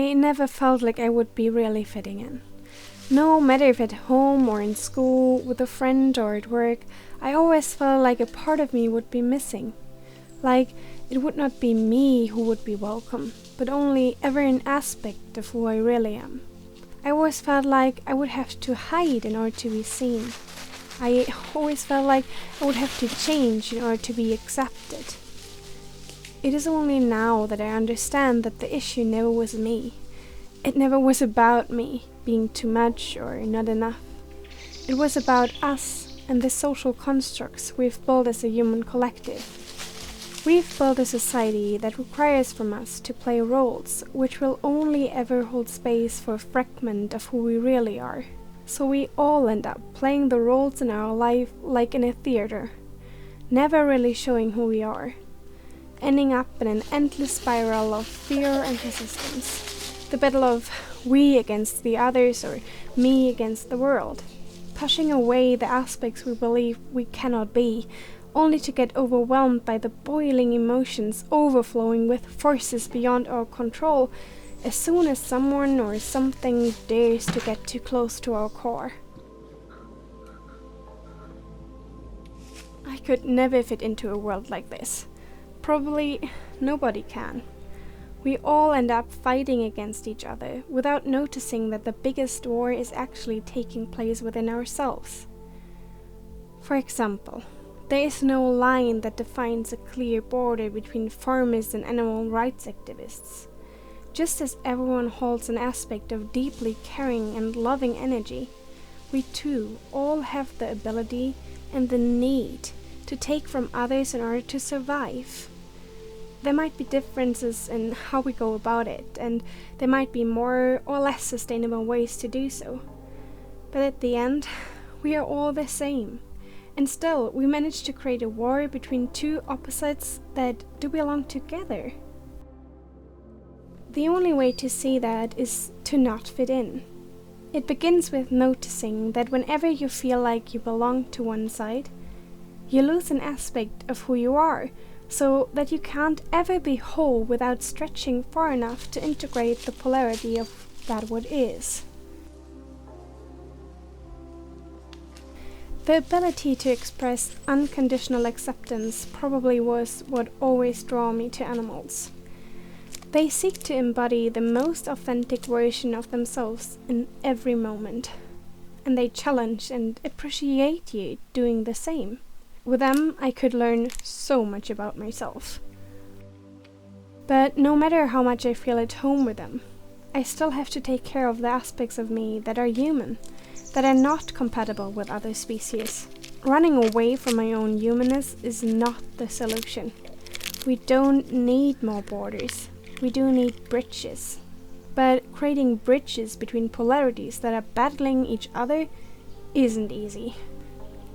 I never felt like I would be really fitting in. No matter if at home or in school, with a friend or at work, I always felt like a part of me would be missing. Like it would not be me who would be welcome, but only ever an aspect of who I really am. I always felt like I would have to hide in order to be seen. I always felt like I would have to change in order to be accepted. It is only now that I understand that the issue never was me. It never was about me being too much or not enough. It was about us and the social constructs we've built as a human collective. We've built a society that requires from us to play roles which will only ever hold space for a fragment of who we really are. So we all end up playing the roles in our life like in a theater, never really showing who we are, ending up in an endless spiral of fear and resistance. The battle of we against the others or me against the world, pushing away the aspects we believe we cannot be, only to get overwhelmed by the boiling emotions overflowing with forces beyond our control as soon as someone or something dares to get too close to our core. I could never fit into a world like this. Probably nobody can. We all end up fighting against each other without noticing that the biggest war is actually taking place within ourselves. For example, there is no line that defines a clear border between farmers and animal rights activists. Just as everyone holds an aspect of deeply caring and loving energy, we too all have the ability and the need to take from others in order to survive. There might be differences in how we go about it, and there might be more or less sustainable ways to do so. But at the end, we are all the same. And still, we manage to create a war between two opposites that do belong together. The only way to see that is to not fit in. It begins with noticing that whenever you feel like you belong to one side, you lose an aspect of who you are, so that you can't ever be whole without stretching far enough to integrate the polarity of that what is. The ability to express unconditional acceptance probably was what always drew me to animals. They seek to embody the most authentic version of themselves in every moment, and they challenge and appreciate you doing the same. With them, I could learn so much about myself. But no matter how much I feel at home with them, I still have to take care of the aspects of me that are human, that are not compatible with other species. Running away from my own humanness is not the solution. We don't need more borders. We do need bridges. But creating bridges between polarities that are battling each other isn't easy.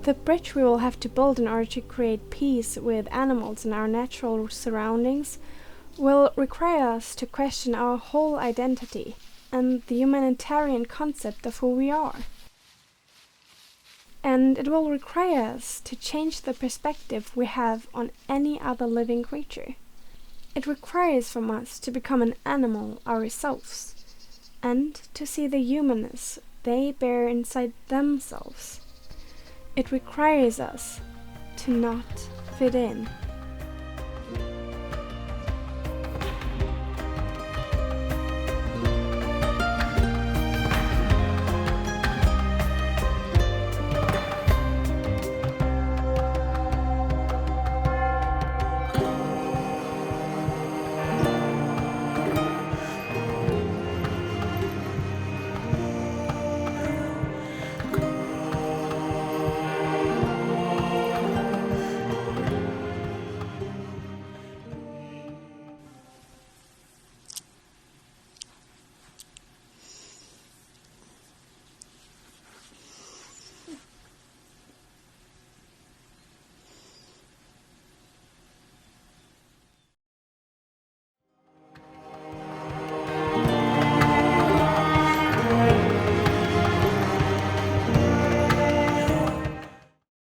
The bridge we will have to build in order to create peace with animals and our natural surroundings will require us to question our whole identity and the humanitarian concept of who we are. And it will require us to change the perspective we have on any other living creature. It requires from us to become an animal ourselves, and to see the humanness they bear inside themselves. It requires us to not fit in.